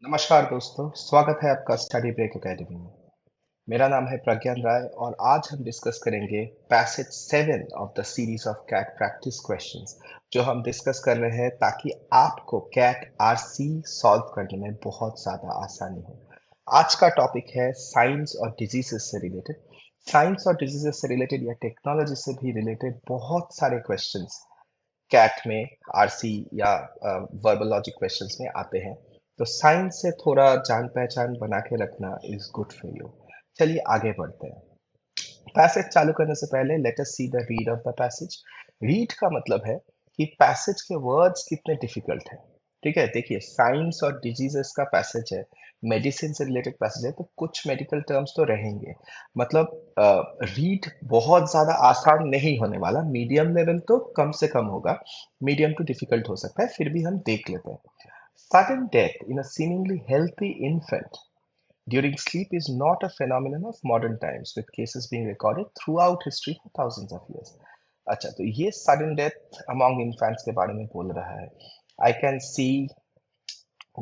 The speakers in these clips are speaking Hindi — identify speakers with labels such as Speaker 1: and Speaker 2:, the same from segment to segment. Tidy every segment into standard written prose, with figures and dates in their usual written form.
Speaker 1: नमस्कार दोस्तों, स्वागत है आपका स्टडी ब्रेक एकेडमी में। मेरा नाम है प्रज्ञान राय और आज हम डिस्कस करेंगे passage 7 of the series of CAT practice questions जो हम डिस्कस कर रहे हैं ताकि आपको कैट आरसी सॉल्व करने में बहुत ज़्यादा आसानी हो। आज का टॉपिक है साइंस और डिजीजेस से रिलेटेड। साइंस और डिजीजेस से रिलेटेड या टेक्नोलॉजी से भी रिलेटेड बहुत सारे क्वेश्चंस कैट में आरसी या वर्बल लॉजिक क्वेश्चंस में आते हैं। तो साइंस से थोड़ा जान पहचान बना के रखना इज गुड फॉर यू। चलिए आगे बढ़ते हैं। पैसेज चालू करने से पहले late us see the read of the passage. Read का मतलब है कि पैसेज के वर्ड्स कितने डिफिकल्ट हैं। ठीक है, देखिए साइंस और डिजीजेस का पैसेज है, मेडिसिन से रिलेटेड पैसेज है, तो कुछ मेडिकल टर्म्स तो रहेंगे। मतलब रीड बहुत ज्यादा आसान नहीं होने वाला, मीडियम लेवल तो कम से कम होगा, मीडियम टू डिफिकल्ट हो सकता है, फिर भी हम देख लेते हैं। Sudden death in a seemingly healthy infant during sleep is not a phenomenon of modern times, with cases being recorded throughout history for thousands of years. अच्छा, तो ये sudden death among infants के बारे में बोल रहा है। I can see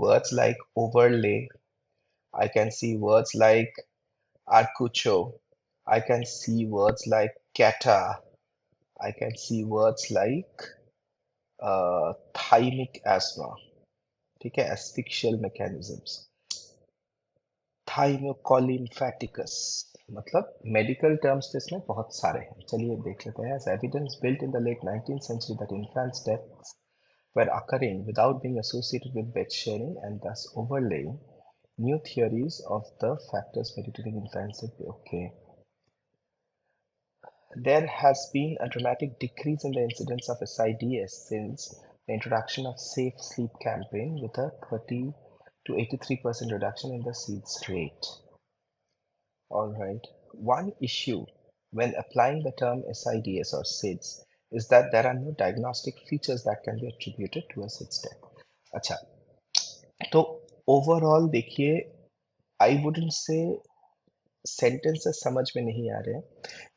Speaker 1: words like overlay. I can see words like arcucho. I can see words like kata. I can see words like thymic asthma. ठीक है, asphyxial mechanisms. थाइमोकॉलिम्फेटिकस, मतलब मेडिकल टर्म्स तो इसमें बहुत सारे हैं। चलिए देख लेते हैं। As evidence built in the late 19th century that infants' deaths were occurring without being associated with bed sharing and thus overlaying new theories of the factors mediating infancy. Okay. There has been a dramatic decrease in the incidence of SIDS since the introduction of Safe Sleep campaign, with a 30 to 83% reduction in the SIDS rate. All right. One issue when applying the term SIDS or SIDS is that there are no diagnostic features that can be attributed to a SIDS death. अच्छा, तो ओवरऑल देखिए, आई वुडंट से सेंटेंसेस समझ में नहीं आ रहे हैं,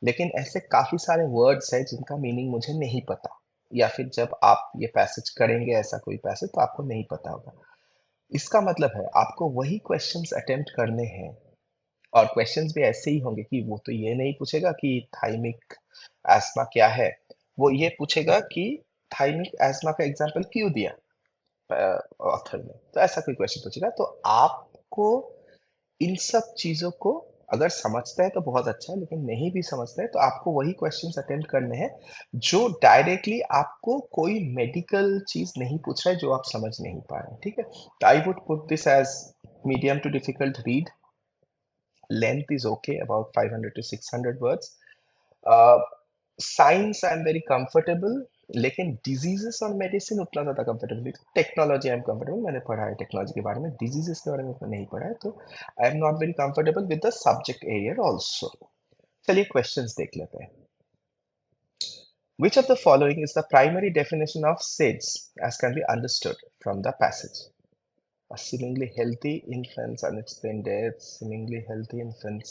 Speaker 1: लेकिन ऐसे काफी सारे वर्ड्स हैं जिनका मीनिंग मुझे नहीं पता, या फिर जब आप ये पैसेज करेंगे ऐसा कोई पैसेज तो आपको नहीं पता होगा। इसका मतलब है आपको वही क्वेश्चंस अटेम्प्ट करने हैं, और क्वेश्चंस भी ऐसे ही होंगे कि वो तो ये नहीं पूछेगा कि थाइमिक एस्मा क्या है, वो ये पूछेगा कि थाइमिक एस्मा का एग्जांपल क्यों दिया ऑथर ने। तो ऐसा कोई क्वेश्चन पूछेगा, तो आपको इन सब चीजों को अगर समझता है तो बहुत अच्छा है, लेकिन नहीं भी समझता है तो आपको वही क्वेश्चंस अटेम्प्ट करने हैं जो डायरेक्टली आपको कोई मेडिकल चीज नहीं पूछ रहा है जो आप समझ नहीं पा रहे हैं। ठीक है, तो I would put this as medium to difficult read. Length is okay, about 500 to 600 words. uh, Science I am very comfortable, लेकिन डिजीजेस और मेडिसिन उतना ज़्यादा कंफर्टेबल नहीं। टेक्नोलॉजी आई एम कंफर्टेबल, मैंने पढ़ा है टेक्नोलॉजी के बारे में, डिजीजेस के बारे में उतना नहीं पढ़ा है, तो I am not very comfortable with the subject area also. चलिए क्वेश्चंस देख लेते हैं। Which of the following is the primary definition of SIDS as can be understood from the passage? A seemingly healthy infants, unexplained death, seemingly healthy infants,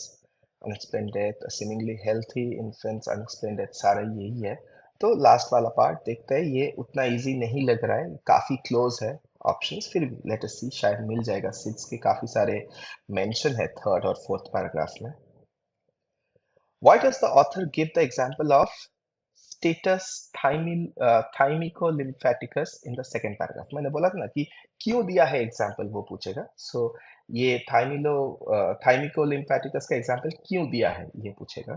Speaker 1: unexplained death, a seemingly healthy infants, unexplained death, सारा यही है। तो लास्ट वाला पार्ट देखते हैं, ये उतना इजी नहीं लग रहा है, काफी क्लोज है ऑप्शंस, फिर भी लेट अस सी, शायद मिल जाएगा। सिक्स के काफी सारे मेंशन है थर्ड और फोर्थ पैराग्राफ में। Why does the author give the example of status thymicolymphaticus in the second paragraph? मैंने बोला था ना कि क्यों दिया है एग्जाम्पल वो पूछेगा। सो ये thymicolymphaticus का एग्जाम्पल क्यों दिया है ये पूछेगा।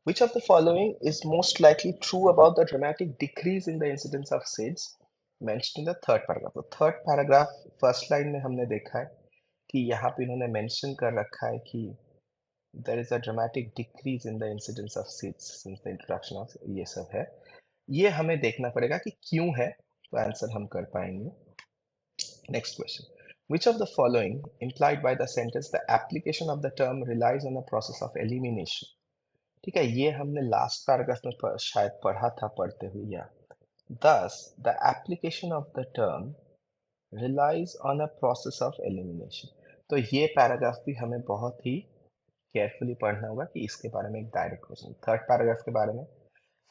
Speaker 1: Which of the following is most likely true about the dramatic decrease in the incidence of SIDS mentioned in the third paragraph? तो थर्ड पैराग्राफ फर्स्ट लाइन में हमने देखा है कि यहाँ पे इन्होंने मेंशन कर रखा है कि there is a dramatic decrease in the incidence of SIDS since the introduction of, ये सब है, ये हमें देखना पड़ेगा कि क्यों है, तो आंसर हम कर पाएंगे। Next question, which of the following implied by the sentence the application of the term relies on the process of elimination? ठीक है, ये हमने लास्ट पैराग्राफ में शायद पढ़ा था पढ़ते हुए, या thus the application of the term relies on a process of elimination। तो ये पैराग्राफ भी हमें बहुत ही केयरफुली पढ़ना होगा कि इसके बारे में एक डायरेक्ट क्वेश्चन, थर्ड पैराग्राफ के बारे में,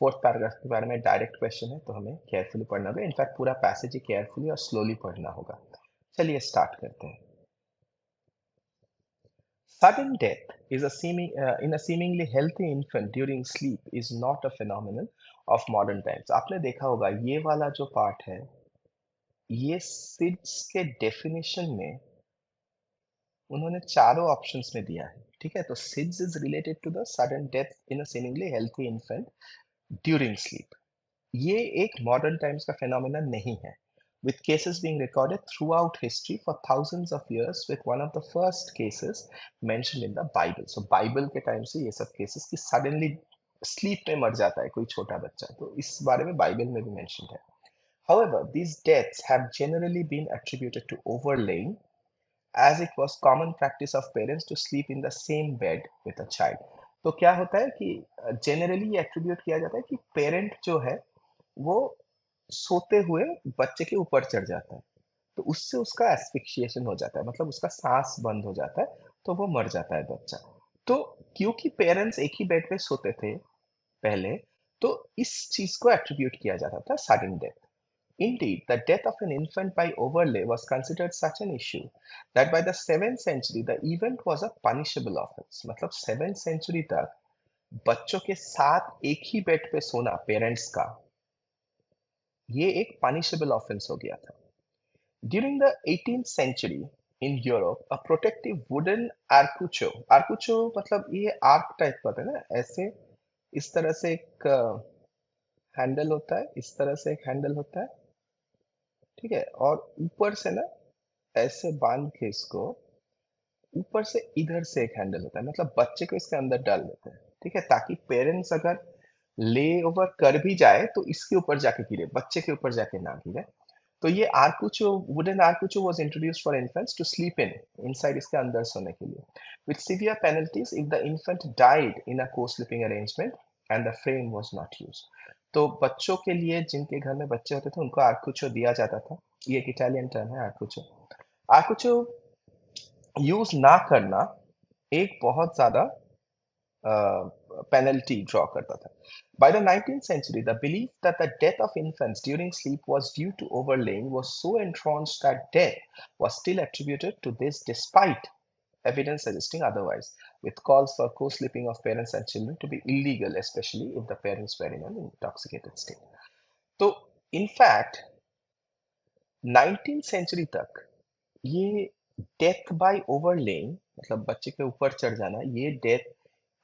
Speaker 1: फोर्थ पैराग्राफ के बारे में डायरेक्ट क्वेश्चन है, तो हमें केयरफुली पढ़ना होगा। इनफैक्ट पूरा पैसेज ही केयरफुली और स्लोली पढ़ना होगा। चलिए स्टार्ट करते हैं। Sudden death is in a seemingly healthy infant during sleep is not a phenomenon of modern times. आपने देखा होगा ये वाला जो पार्ट है, ये सिड्स के डेफिनेशन में उन्होंने चारों ऑप्शंस में दिया है। ठीक है, तो SIDS is related to the sudden death in a seemingly healthy infant during sleep. ये एक मॉडर्न टाइम्स का फिनोमेना नहीं है, with cases being recorded throughout history for thousands of years, with one of the first cases mentioned in the Bible. So Bible के टाइम से ये सब cases कि suddenly sleep में मर जाता है कोई छोटा बच्चा, तो इस बारे में बाइबल में भी mentioned है. However, these deaths have generally been attributed to overlaying, as it was common practice of parents to sleep in the same bed with a child. तो क्या होता है कि जनरली ये एट्रीब्यूट किया जाता है कि पेरेंट जो है वो सोते हुए बच्चे के ऊपर चढ़ जाता है, तो उससे उसका एस्फिक्सिएशन हो जाता है, मतलब उसका सांस बंद हो जाता है, तो वो मर जाता है बच्चा। तो क्योंकि पेरेंट्स एक ही बेड पे सोते थे पहले, तो इस चीज को एट्रीब्यूट किया जाता था sudden death. Indeed, the death of an infant by overlay was considered such an issue that by the 7th century the event was a punishable offense. मतलब 7th century तक बच्चों के साथ एक ही बेड पे सोना पेरेंट्स का ये एक punishable offense हो गया था. During the 18th century in Europe, a protective wooden arcucho मतलब ये आर्क टाइप का होता है ना, ऐसे इस तरह से एक हैंडल होता है, इस तरह से एक हैंडल होता है, ठीक है, और ऊपर से ना ऐसे बांध के इसको ऊपर से इधर से एक हैंडल होता है, मतलब बच्चे को इसके अंदर डाल देते हैं, ठीक है, ताकि पेरेंट्स अगर ले ओवर कर भी जाए तो इसके ऊपर जाके गिरे, बच्चे के ऊपर जाके ना गिरे. तो ये arcuccio wooden arcuccio was introduced for infants to sleep in inside, इसके अंदर सोने के लिए, with severe penalties if the infant died in a co sleeping arrangement and the frame was not used. तो बच्चों के लिए जिनके घर में बच्चे होते थे उनको आर्कुचो दिया जाता था. ये एक इटालियन टर्म है आर्कुचो. आर्कुचो यूज ना करना एक बहुत ज्यादा पेनल्टी ड्रॉ करता था. By the 19th century, the belief that the death of infants during sleep was due to overlaying was so entrenched that death was still attributed to this despite evidence suggesting otherwise, with calls for co-sleeping of parents and children to be illegal, especially if the parents were in an intoxicated state. So, in fact, 19th century तक ये डेथ बाय ओवरलेइंग, मतलब बच्चे के ऊपर चढ़ जाना, ये डेथ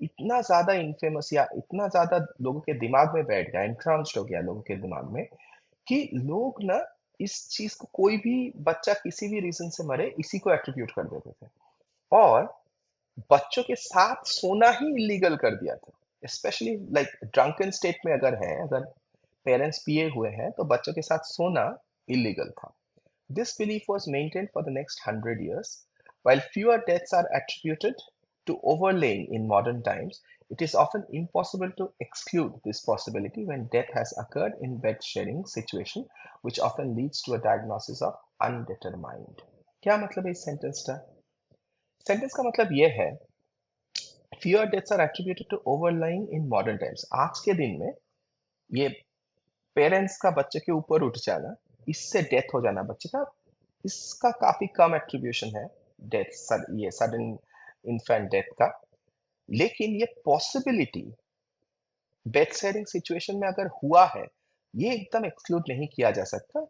Speaker 1: इतना ज्यादा इनफेमस या इतना ज्यादा लोगों के दिमाग में बैठ गया, एंट्रांस्ड हो गया लोगों के दिमाग में, कि लोग ना इस चीज को, कोई भी बच्चा किसी भी रीजन से मरे इसी को एट्रीब्यूट कर देते थे, और बच्चों के साथ सोना ही इलीगल कर दिया था. स्पेशली लाइक ड्रंकन स्टेट में अगर है, अगर पेरेंट्स पिए हुए हैं तो बच्चों के साथ सोना इलीगल था. This belief was maintained for the next 100 years. While fewer deaths are attributed to overlaying in modern times, it is often impossible to exclude this possibility when death has occurred in bed sharing situation, which often leads to a diagnosis of undetermined. क्या मतलब है इस सेंटेंस का? सेंटेंस का मतलब ये है, fewer deaths are attributed to overlying in modern times. आज के दिन में ये पेरेंट्स का बच्चे के ऊपर उठ जाना, इससे डेथ हो जाना बच्चे का, इसका काफी कम एट्रीब्यूशन है डेथ, ये सडन इन्फेंट डेथ का. लेकिन ये पॉसिबिलिटी बेड शेयरिंग सिचुएशन में अगर हुआ है, ये एकदम एक्सक्लूड नहीं किया जा सकता.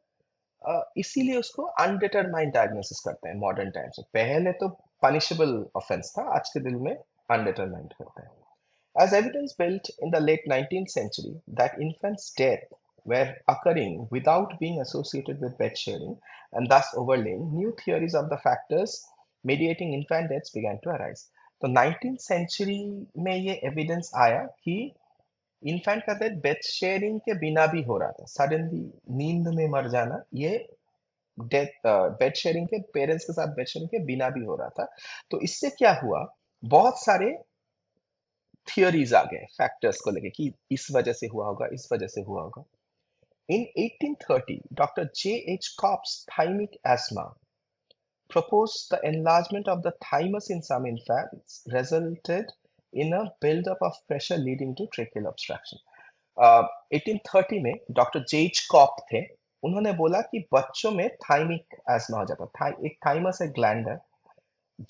Speaker 1: इसीलिए उसको अनडिटरमाइंड डायग्नोसिस करते हैं मॉडर्न टाइम्स में. पहले तो पनिशेबल ऑफेंस था, आज के दिन में अनडिटरमाइंड करते हैं. As evidence built in the late 19th century that infants' death were occurring without being associated with bed sharing and thus overlaying, new theories of the factors mediating infant deaths began to arise. तो 19th century में ये evidence आया कि infant का डेथ बेड शेयरिंग के बिना भी हो रहा था. सडनली नींद में मर जाना, ये डेथ बेड शेयरिंग के, पेरेंट्स के साथ बेड शेयरिंग के बिना भी हो रहा था. तो इससे क्या हुआ, बहुत सारे थियोरीज आ गए फैक्टर्स को लेके कि इस वजह से हुआ होगा, इस वजह से हुआ होगा. In 1830, Dr. J.H. Kopp's thymic asthma proposed the enlargement of the thymus in some infants resulted in a buildup of pressure leading to tracheal obstruction. 1830 में डॉक्टर जेज कॉप थे, उन्होंने बोला कि बच्चों में थाइमिक एस्मा हो जाता है। एक थाइमस एक ग्लैंड है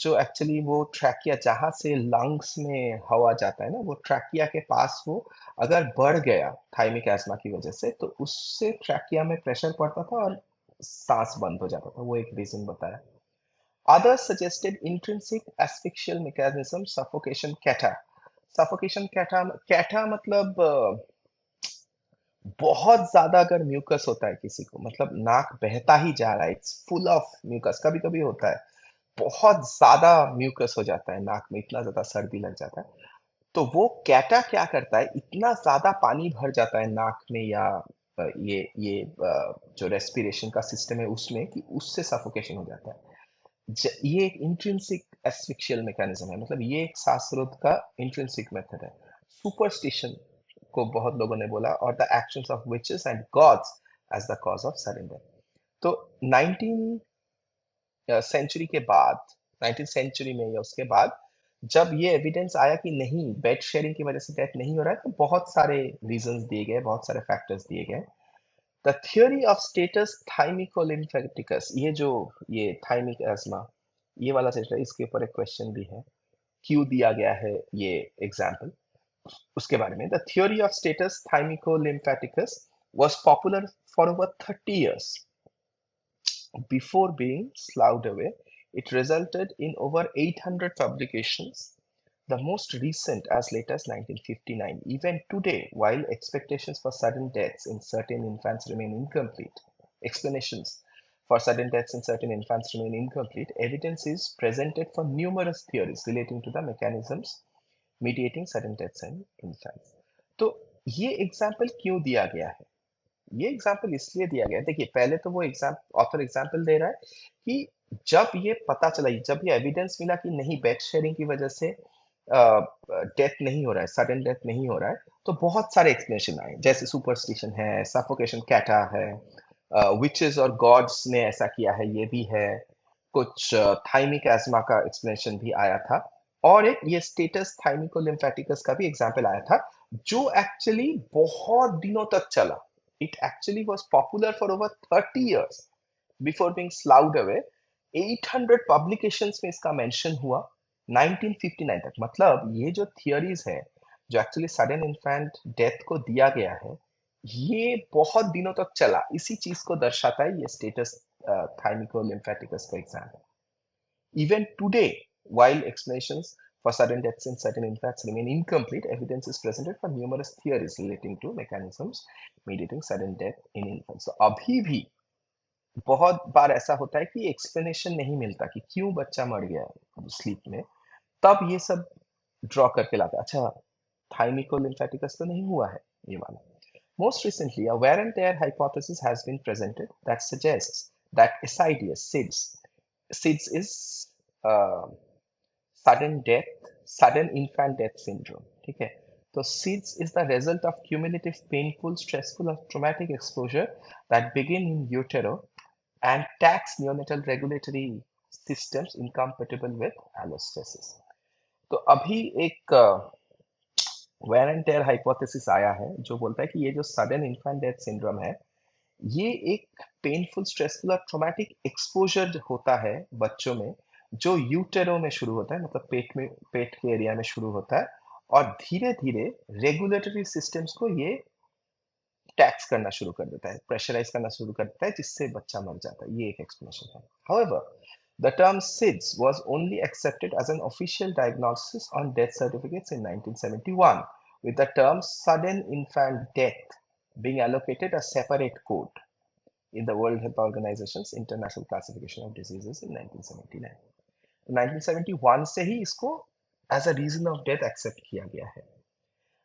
Speaker 1: जो एक्चुअली वो ट्रैकिया जहाँ से लंग्स में हवा जाता है ना, वो ट्रैकिया के पास वो अगर बढ़ गया थाइमिक एस्मा की वजह से, तो उससे ट्रैकिया में प्रेशर पड़ता था और सांस बंद हो जाता था। वो एक रीजन बताया। Others suggested intrinsic asphyxial mechanism, suffocation cata. Suffocation cata मतलब बहुत ज्यादा अगर म्यूकस होता है किसी को, मतलब नाक बहता ही जा रहा है, इट्स फुल ऑफ म्यूकस, कभी कभी होता है बहुत ज्यादा म्यूकस हो जाता है नाक में, इतना ज्यादा सर्दी लग जाता है, तो वो कैटा क्या करता है, इतना ज्यादा पानी भर जाता है नाक में या जो रेस्पिरेशन का सिस्टम है उसमें, कि उससे सफोकेशन हो जाता है। ये एक इंट्रिंसिक एस्फिक्शियल मैकेनिज्म है, मतलब ये एक सांस रोध का इंट्रिंसिक मेथड है। सुपरस्टिशन को बहुत लोगों ने बोला, और the actions of witches and gods as the cause of sudden death. तो 19 सेंचुरी के बाद, 19 सेंचुरी में या उसके बाद, जब ये एविडेंस आया कि नहीं, बेड शेयरिंग की वजह से डेथ नहीं हो रहा है, तो बहुत सारे रीजंस दिए गए, बहुत सारे फैक्टर्स दिए गए। द थियोरी ऑफ स्टेटस थाइमिकोलिम्फेटिकस, ये थाइमिक एस्मा, ये वाला सेट है, इसके ऊपर एक क्वेश्चन भी है, क्यों दिया गया है ये एग्जाम्पल, उसके बारे में। The theory of status thymicolymphaticus was popular for over 30 years. Before being sloughed away, it resulted in over 800 publications, the most recent as late as 1959. Even today, while expectations for sudden deaths in certain infants remain incomplete, explanations for sudden deaths in certain infants remain incomplete, evidence is presented for numerous theories relating to the mechanisms mediating sudden deaths in infants. तो ये एग्जाम्पल क्यों दिया गया है? ये एग्जाम्पल इसलिए दिया गया है, देखिए पहले तो वो ऑथर एग्जाम्पल दे रहा है कि जब ये पता चला, जब ये एविडेंस मिला कि नहीं, बेड शेयरिंग की वजह से डेथ नहीं हो रहा है, सडन डेथ नहीं हो रहा है, तो बहुत सारे एक्सप्लेनेशन आए, जैसे सुपरस्टिशन है, सफोकेशन कैटा है, विचेस और गॉड्स ने ऐसा किया है, ये भी है, कुछ थाइमिक एस्मा का एक्सप्लेनेशन भी आया था, और एक ये स्टेटस थाइमिकोलिम्फेटिकस का भी एग्जाम्पल आया था, जो एक्चुअली बहुत दिनों तक चला। It actually was popular for over 30 years before being sloughed away. 800 publications में इसका मेंशन हुआ 1959 तक। मतलब ये जो थियरीज है, जो एक्चुअली सडन इन्फेंट डेथ को दिया गया है, ये बहुत दिनों तक चला। इसी चीज को दर्शाता है ये स्टेटस थाइमिकोलिम्फेटिकस का example. Even today, while explanations for sudden deaths in certain infants remain incomplete, evidence is presented for numerous theories relating to mechanisms mediating sudden death in infants. So अभी भी बहुत बार ऐसा होता है कि एक्सप्लेनेशन नहीं मिलता कि क्यों बच्चा मर गया स्लीप में, तब ये सब ड्रॉ करके लाता है, अच्छा थाइमिकोलिम्फेटिकस तो नहीं हुआ है ये वाला। Most recently, a wear and tear hypothesis has been presented that suggests that SIDS, SIDS is uh, sudden death, sudden infant death syndrome. ठीक है, तो SIDS is the result of cumulative painful, stressful or traumatic exposure that begin in utero and tax neonatal regulatory systems incompatible with allostasis. तो अभी एक वेयर एंड टेयर हाइपोथेसिस आया है जो बोलता है कि ये जो सडन इन्फेंट डेथ सिंड्रोम है, ये एक पेनफुल, स्ट्रेसफुल और ट्रॉमेटिक एक्सपोजर होता है बच्चों में, जो यूटेरो में शुरू होता है, मतलब पेट के एरिया में शुरू होता है, और धीरे धीरे रेगुलेटरी सिस्टम्स को ये टैक्स करना शुरू कर देता है, प्रेशराइज करना शुरू कर देता है, जिससे बच्चा मर जाता है। ये एक एक्सप्लेनेशन है। However, the term SIDS was only accepted as an official diagnosis on death certificates in 1971, with the term sudden infant death being allocated a separate code in the World Health Organization's International Classification of Diseases in 1979. 1971 से ही इसको as a reason of death accept किया गया है।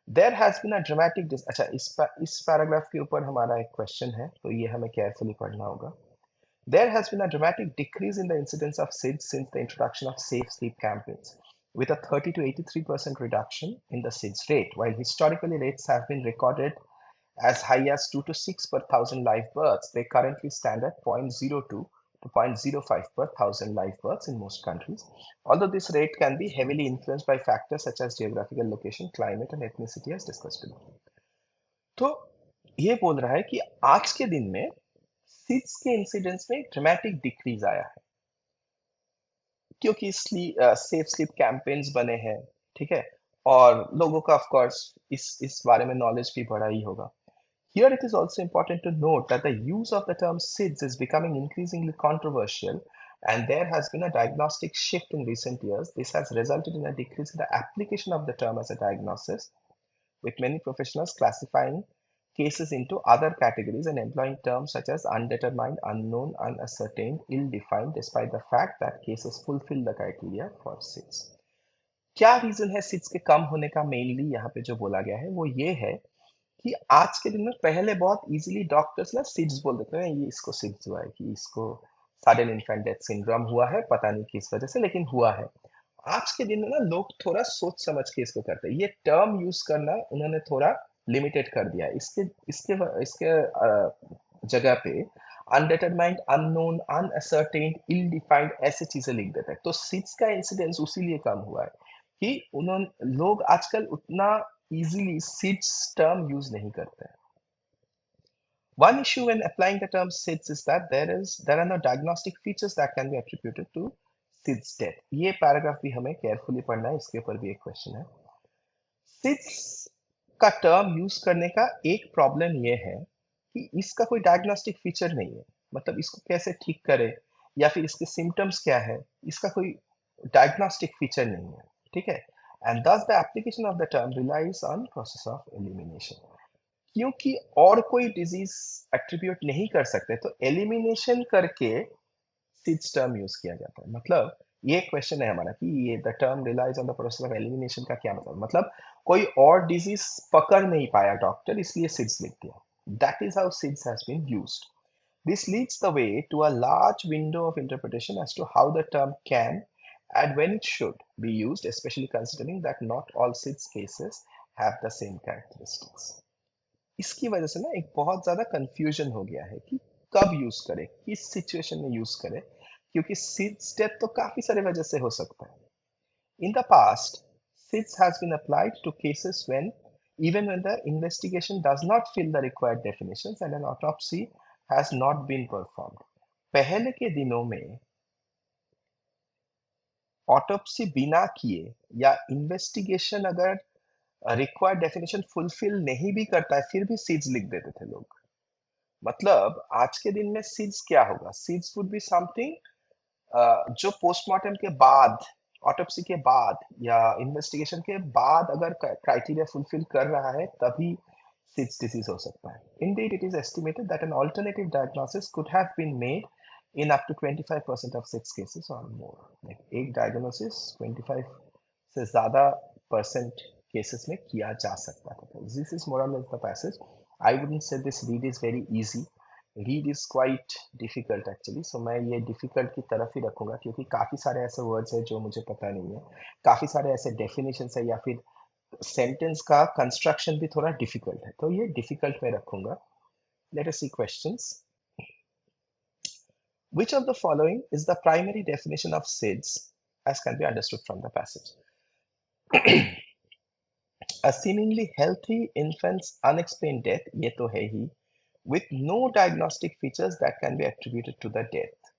Speaker 1: There has been a dramatic अच्छा इस पैराग्राफ के ऊपर हमारा एक क्वेश्चन है, तो ये हमें केयरफुली पढ़ना होगा। There has been a dramatic decrease in the incidence of SIDS since the introduction of safe sleep campaigns, with a 30 to 83% reduction in the SIDS rate, while historically rates have been recorded as high as 2 to 6 per thousand live births. They currently stand at 0.02 to 0.05 per thousand live births in most countries, although this rate can be heavily influenced by factors such as geographical location, climate, and ethnicity as discussed below. तो ये बोल रहा है कि आज के दिन में सीड्स के इंसिडेंस में ड्रामेटिक डिक्रीज आया है क्योंकि सेफ स्लीप कैंपेन्स बने हैं, ठीक है, और लोगों का ऑफ कोर्स इस बारे में नॉलेज भी बढ़ा ही होगा. Here it is also important to note that the use of the term SIDS is becoming increasingly controversial, and there has been a diagnostic shift in recent years. This has resulted in a decrease in the application of the term as a diagnosis, with many professionals classifying cases into other categories and employing terms such as undetermined, unknown, unascertained, ill-defined, despite the fact that cases fulfill the criteria for SIDS. क्या रीजन है सिड्स के कम होने का? मेनली यहाँ पे जो बोला गया है वो ये है कि आज के दिन में पहले बहुत इजीली डॉक्टर्स ना सिड्स बोल देते हैं, ये इसको सिड्स हुआ है, कि इसको सडन इन्फेंट डेथ सिंड्रोम हुआ है, पता नहीं किस वजह से लेकिन हुआ है. आज के दिन में ना लोग थोड़ा सोच समझ के इसको करते हैं. ये टर्म यूज करना उन्होंने थोड़ा लिमिटेड कर दिया है. इसके इसके इसके जगह पे अनडिटरमाइंड, अननोन, अनअसर्टेन्ड, इल डिफाइंड ऐसे चीजें लिख देते हैं. तो सिड्स का इंसिडेंस उसीलिए कम हुआ है कि उन्होंने लोग आजकल उतना easily SIDS term use नहीं करते हैं. One issue when applying the term SIDS is that there are no diagnostic features that can be attributed to SIDS death. ये पैराग्राफ भी हमें केयरफुली पढ़ना है, इसके ऊपर भी एक क्वेश्चन है. SIDS का टर्म यूज करने का एक प्रॉब्लम ये है कि इसका कोई डायग्नोस्टिक फीचर नहीं है. मतलब इसको कैसे ठीक करे या फिर इसके सिम्टम्स क्या है, इसका कोई डायग्नोस्टिक फीचर नहीं है, ठीक है. And thus the application of the term relies on process of elimination. क्योंकि और कोई डिजीज एट्रीब्यूट नहीं कर सकते तो एलिमिनेशन करके सिड्स टर्म यूज किया जाता है. मतलब ये क्वेश्चन है हमारा कि ये the term relies on the process of elimination का क्या मतलब कोई और डिजीज पकड़ नहीं पाया डॉक्टर, इसलिए सिड्स लिख दिया. That is how SIDS has been used. This leads the way to a large window of interpretation as to how the term can and when it should be used, especially considering that not all SIDS cases have the same characteristics. इसकी वजह से ना एक बहुत ज़्यादा confusion हो गया है कि कब यूज करें, किस सिचुएशन में यूज करें, क्योंकि SIDS डेथ तो काफी सारे वजह से हो सकता है. In the past, SIDS has been applied to cases even when the investigation does not fill the required definitions and an autopsy has not been performed. पहले के दिनों में ऑटोप्सी बिना किए या इन्वेस्टिगेशन अगर रिक्वायर्ड डेफिनेशन फुलफिल नहीं भी करता है फिर भी सीड्स लिख देते थे लोग. मतलब आज के दिन में सीड्स क्या होगा? सीड्स वुड बी समथिंग जो पोस्टमार्टम के बाद, ऑटोप्सी के बाद या इन्वेस्टिगेशन के बाद अगर क्राइटेरिया फुलफिल कर रहा है तभी सीड्स डिजीज हो सकता है. Indeed, it is estimated that an alternative diagnosis could have been made in up to 25% of SIDS cases or more. एक डायग्नोसिस 25 से ज़्यादा परसेंट केसेस में किया जा सकता था. This is more or less the passage. I wouldn't say this read is very easy. Read is quite difficult actually. So मैं ये difficult की तरफ ही रखूंगा क्योंकि काफ़ी सारे ऐसे words हैं जो मुझे पता नहीं है, काफ़ी सारे ऐसे definitions है या फिर सेंटेंस का कंस्ट्रक्शन भी थोड़ा डिफिकल्ट है, तो ये डिफिकल्ट में रखूंगा. Let us see questions. Which of the following is the primary definition of SIDS as can be understood from the passage? A seemingly healthy infant's unexplained death, ये तो है ही, with no diagnostic features that can be attributed to the death.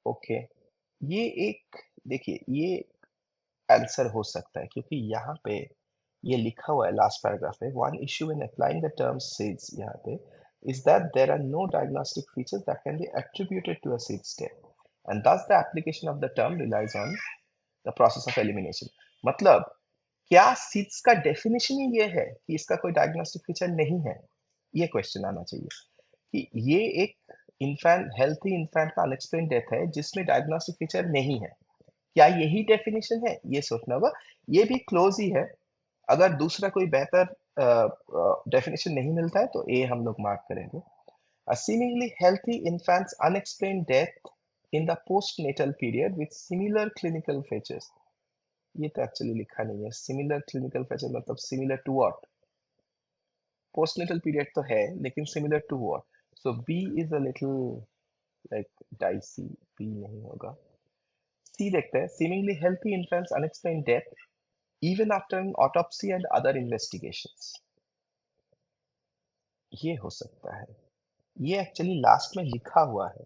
Speaker 1: Okay, ये एक देखिए ये आंसर हो सकता है क्योंकि यहाँ पे ये लिखा हुआ है लास्ट पैराग्राफ में. One issue in applying the term SIDS यहाँ पे is that there are no diagnostic features that can be attributed to a SIDS death, and thus the application of the term relies on the process of elimination. मतलब क्या SIDS का डेफिनेशन ही ये है कि इसका कोई डायग्नोस्टिक फीचर नहीं है? ये क्वेश्चन आना चाहिए कि ये एक इन्फेंट, हेल्थी इन्फेंट का अनएक्सप्लेन डेथ है जिसमें डायग्नोस्टिक फीचर नहीं है. क्या यही डेफिनेशन है? ये सोचना होगा. ये भी क्लोज ही है. अगर दूसरा कोई बेहतर डेफिनेशन नहीं मिलता है तो ए हम लोग मार्क करेंगे. A seemingly healthy infant's unexplained death in the postnatal period with similar clinical features. ये तो एक्चुअली लिखा नहीं है. Similar clinical features मतलब similar to what? Postnatal period तो है लेकिन similar to what? So B is a little like dicey. B नहीं होगा. C देखते हैं. Seemingly healthy infant's unexplained death even after an autopsy and other investigations. ये हो सकता है. ये एक्चुअली लास्ट में लिखा हुआ है.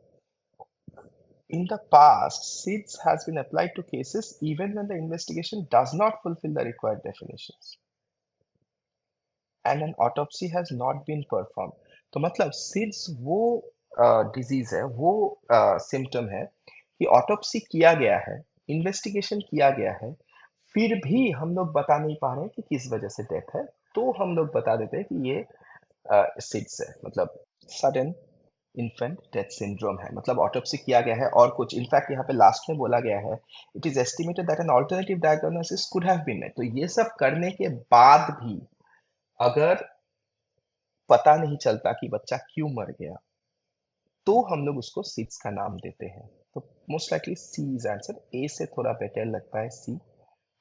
Speaker 1: In the past, SIDS has been applied to cases even when the investigation does not fulfill the required definitions and an autopsy has not been performed. तो मतलब SIDS वो डिजीज है, वो सिम्टम है कि ऑटोप्सी किया गया है, इन्वेस्टिगेशन किया गया है, फिर भी हम लोग बता नहीं पा रहे हैं कि किस वजह से डेथ है, तो हम लोग बता देते हैं कि ये सिड्स है, मतलब सडन इन्फेंट डेथ सिंड्रोम है, मतलब ऑटोप्सी किया गया है और कुछ इनफैक्ट यहाँ पे लास्ट में बोला गया है it is estimated that an alternative diagnosis could have been made. तो ये सब करने के बाद भी अगर पता नहीं चलता कि बच्चा क्यों मर गया, तो हम लोग उसको सिड्स का नाम देते हैं. तो most likely C is answer. A से थोड़ा बेटर लगता है सी.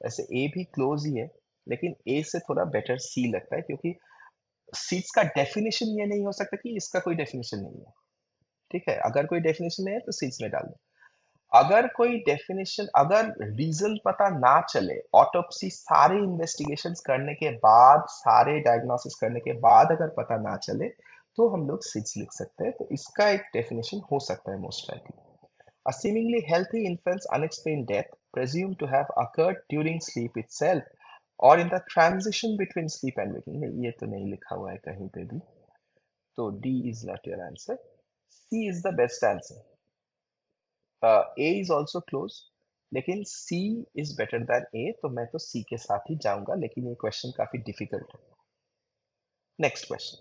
Speaker 1: वैसे ए भी क्लोज ही है, लेकिन ए से थोड़ा बेटर सी लगता है, क्योंकि सीड्स का डेफिनेशन ये नहीं हो सकता कि इसका कोई डेफिनेशन नहीं है. ठीक है, अगर कोई डेफिनेशन है तो सीड्स में डाल दो. अगर कोई डेफिनेशन, अगर रीजन पता ना चले, ऑटोप्सी सारे इन्वेस्टिगेशंस करने के बाद, सारे डायग्नोसिस करने के बाद अगर पता ना चले, तो हम लोग सिड्स लिख सकते हैं. तो इसका एक डेफिनेशन हो सकता है most likely. A seemingly healthy infant's unexplained death, presumed to have occurred during sleep itself or in the transition between sleep and waking. नहीं, ये तो नहीं लिखा हुआ है कहीं पे भी. तो D is not your answer. C is the best answer. A is also close, लेकिन C is better than A, तो मैं तो C के साथ ही जाऊंगा, लेकिन ये क्वेश्चन काफी डिफिकल्ट है. Next question.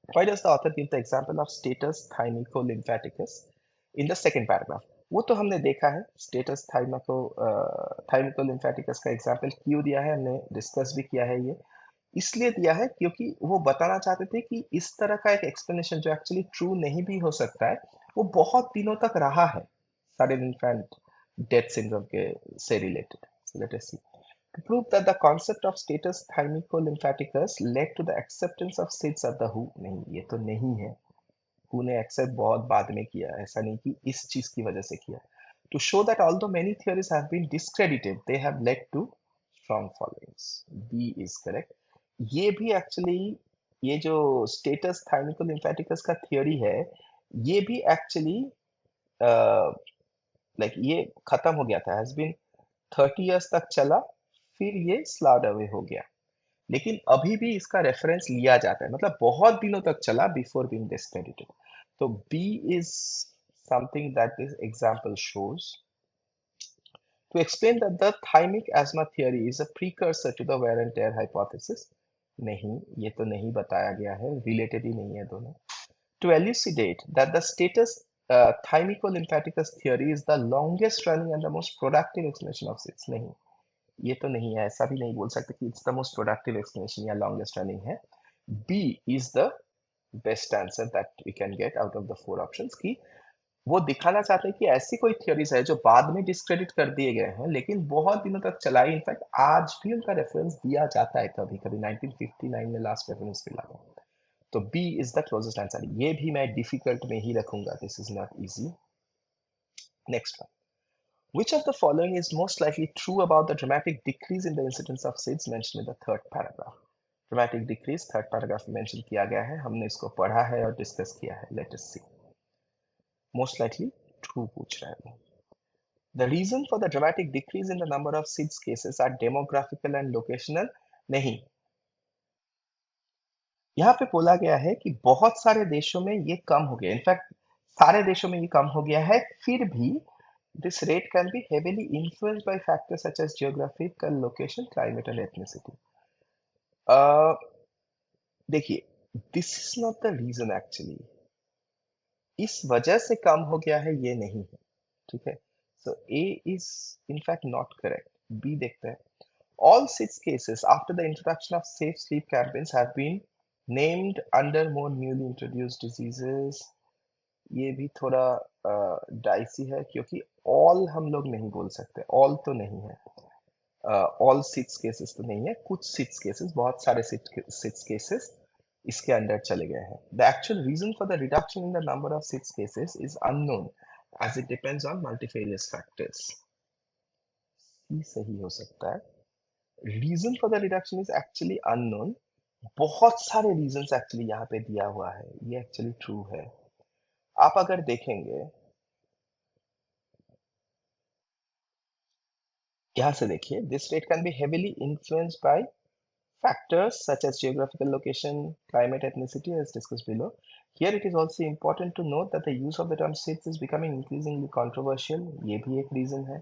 Speaker 1: Why does the author give the example of status thymico-lymphaticus in the second paragraph? वो तो हमने देखा है, स्टेटस थाइमिको-लिम्फेटिकस का एग्जाम्पल क्यों दिया है, हमने डिस्कस भी किया है. ये इसलिए दिया है क्योंकि वो बताना चाहते थे कि इस तरह का एक एक्सप्लेनेशन जो एक्चुअली ट्रू नहीं भी हो सकता है, वो बहुत दिनों तक रहा है सडन इन्फेंट डेथ सिंड्रोम के से related. So let us see. To prove that the concept of status thymico-lymphaticus led to the acceptance of SIDS at the WHO. नहीं, ये तो नहीं है. WHO ने एक्सेप्ट बहुत बाद में किया, ऐसा नहीं कि इस चीज की वजह से किया. To show that although many theories have been discredited, they have led to strong followings. B is correct. ये भी एक्चुअली, ये जो स्टेटस थाइमिको-लिम्फेटिकस का थियोरी है, ये भी एक्चुअली लाइक ये खत्म हो गया था, हैज बीन 30 इयर्स तक चला, फिर ये स्लाउड अवे हो गया, लेकिन अभी भी इसका रेफरेंस लिया जाता है, मतलब बहुत दिनों तक चला बिफोर बीइंग डिस्क्रेडिटेड. तो B is something that this example shows. To explain that the thymic asthma theory is a precursor to the wear and tear hypothesis. नहीं, ये तो नहीं बताया गया है, रिलेटेड ही नहीं है दोनों. To elucidate that the status thymico-lymphaticus theory is the longest running and the most productive explanation of SIDS. नहीं, ये तो नहीं है, ऐसा भी नहीं बोल सकते कि it's the most productive explanation या longest running है. B is the best answer that we can get out of the four options. कि वो दिखाना चाहते हैं कि ऐसी कोई थ्योरीज है जो बाद में डिस्क्रेडिट कर दिए गए हैं, लेकिन बहुत दिनों तक चलाई. इनफैक्ट आज भी उनका रेफरेंस दिया जाता है, कभी कभी 1959 में लास्ट रेफरेंस मिला था. तो B is the closest answer. ये भी मैं डिफिकल्ट में ही रखूंगा, this is not easy. Next one. Which of the following is most likely true about the dramatic decrease in the incidence of SIDS mentioned in the third paragraph? Dramatic decrease third paragraph में मेंशन किया गया है, हमने इसको पढ़ा है और डिस्कस किया है. लेट अस सी. मोस्ट लाइकली ट्रू पूछ रहा है वो. The reason for the dramatic decrease in the number of SIDS cases are demographical and locational. नहीं, यहाँ पे बोला गया है कि बहुत सारे देशों में ये कम हो गया, इनफैक्ट सारे देशों में ये कम हो गया है, फिर भी this rate can be heavily influenced by factors such as geographical location, climate and ethnicity. uh, देखिए, this is not the reason actually. इस वजह से कम हो गया है ये नहीं है, ठीक है. So A is in fact not correct. B देखते हैं. All six cases after the introduction of safe sleep campaigns have been named under more newly introduced diseases. ये भी थोड़ा डाइसी है, क्योंकि all हम लोग नहीं बोल सकते, all तो नहीं है, all six cases तो नहीं है, कुछ six cases, बहुत सारे six cases इसके अंदर चले गए हैं. The actual reason for the reduction in the number of six cases is unknown as it depends on multifarious factors. ये सही हो सकता है. Reason for the reduction is actually unknown बहुत सारे रीजंस एक्चुअली यहाँ पे दिया हुआ है, ये एक्चुअली ट्रू है। आप अगर देखेंगे, यहाँ से देखिए, this rate can be heavily influenced by factors such as geographical location, climate, ethnicity, as discussed below. Here it is also important to note that the use of the term SIDS is becoming increasingly controversial. ये भी एक reason है।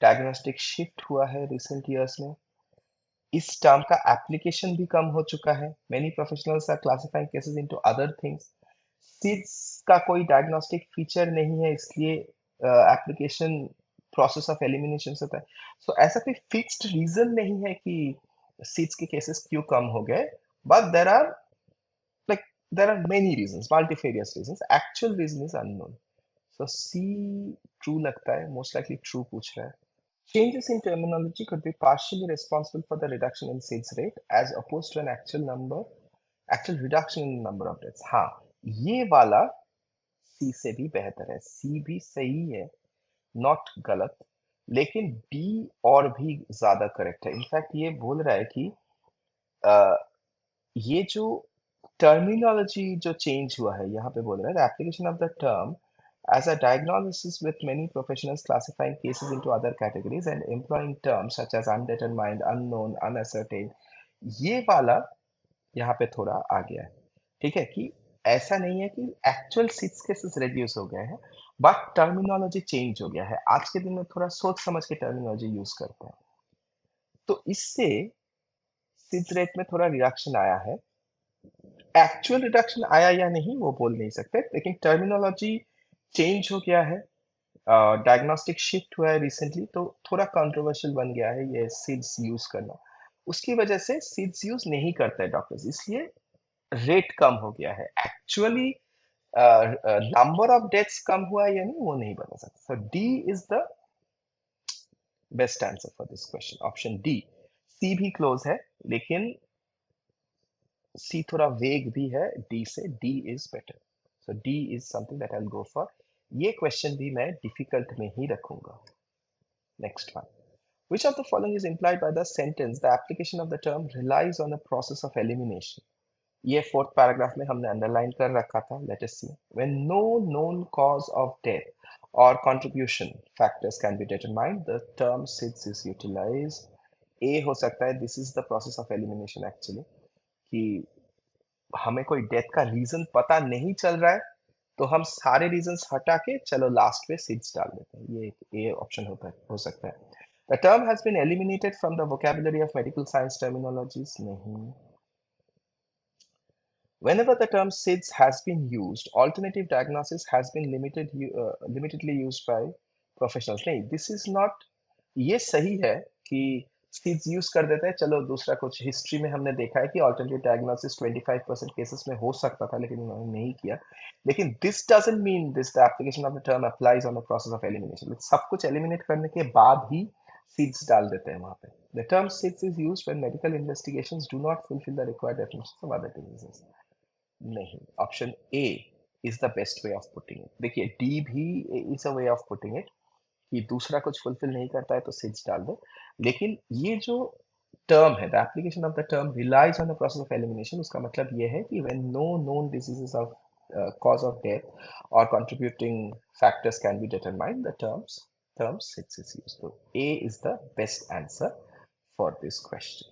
Speaker 1: Diagnostic shift हुआ है recent years में। इस term का application भी कम हो चुका है। Many professionals are classifying cases into other things. SIDS का कोई diagnostic feature नहीं है, इसलिए application process of elimination से होता है। So ऐसा कोई fixed reason नहीं है कि SIDS के cases क्यों कम हो गए, but like there are many reasons, multifarious reasons. Actual reason is unknown. So C true लगता है, most likely true पूछ रहा है। Changes in terminology could be partially responsible for the reduction in SIDS rate as opposed to an actual reduction in the number of deaths. हाँ, ये वाला C से भी बेहतर है, C भी सही है, not गलत, लेकिन D और भी ज्यादा करेक्ट है। इनफैक्ट ये बोल रहा है कि अ, ये जो टर्मिनोलॉजी जो चेंज हुआ है, यहाँ पे बोल रहा है the application of the term as a diagnosis with many professionals classifying cases into other categories and employing terms such as undetermined, unknown, unascertained, ये वाला यहाँ पे थोड़ा आ गया है। ठीक है कि ऐसा नहीं है कि एक्चुअल सिक्स केसेस रिड्यूस हो गए हैं, बट टर्मिनोलॉजी चेंज हो गया है। आज के दिन में थोड़ा सोच समझ के टर्मिनोलॉजी यूज करते हैं, तो इससे सिक्स रेट में थोड़ा रिडक्शन आया है। एक्चुअल रिडक्शन आया या नहीं वो बोल नहीं सकते, लेकिन टर्मिनोलॉजी चेंज हो गया है, डायग्नोस्टिक शिफ्ट हुआ है रिसेंटली, तो थोड़ा कंट्रोवर्शियल बन गया है ये सीड्स यूज करना। उसकी वजह से सीड्स यूज नहीं करते हैं डॉक्टर्स, इसलिए रेट कम हो गया है। एक्चुअली नंबर ऑफ डेथ्स कम हुआ है या नहीं वो नहीं बता सकते। So D is the best answer for this question, option D. C भी क्लोज है, लेकिन सी थोड़ा वेग भी है डी से, D is better. So D is something that I will go for. ये क्वेश्चन भी मैं डिफिकल्ट में ही रखूंगा। Next one, which of the following is implied by the sentence the application of the term relies on a process of elimination? ये फोर्थ पैराग्राफ में हमने अंडरलाइन कर रखा था। Let us see, when no known cause of death और contribution factors can be determined the term SIDS is utilized. A हो सकता है this is the process of elimination actually, कि हमें कोई डेथ का रीजन पता नहीं चल रहा है, तो हम सारे रीजंस हटा के चलो लास्ट पे सिड्स डाल देते हैं। ये ए ऑप्शन होता है, हो सकता है। The term has been eliminated from the vocabulary of medical science terminologies, नहीं। Whenever the term SIDS has been used, alternative diagnosis has been limitedly used by professionals. नहीं, this is not, ये सही है कि SIDS यूज कर देते हैं, चलो दूसरा कुछ हिस्ट्री में हमने देखा है कि ऑल्टरनेटिव डायग्नोसिस 25% केसेस में हो सकता था, लेकिन उन्होंने नहीं किया। लेकिन this doesn't mean this the application of the term applies on the process of elimination. सब कुछ एलिमिनेट करने के बाद ही SIDS डाल देते हैं वहां पे। The term SIDS is used when medical investigations do not fulfill the required definitions of other diseases. नहीं, option A is the best way of putting it. देखिए डी भी is a way of putting it, कि दूसरा कुछ फुलफिल नहीं करता है तो सिड्स डाल दो। लेकिन ये जो टर्म है, the application of the term relies on the process of elimination, उसका मतलब ये है कि when no known diseases of cause of death or contributing factors can be determined, the term SIDS is used. So A is the best answer for this question.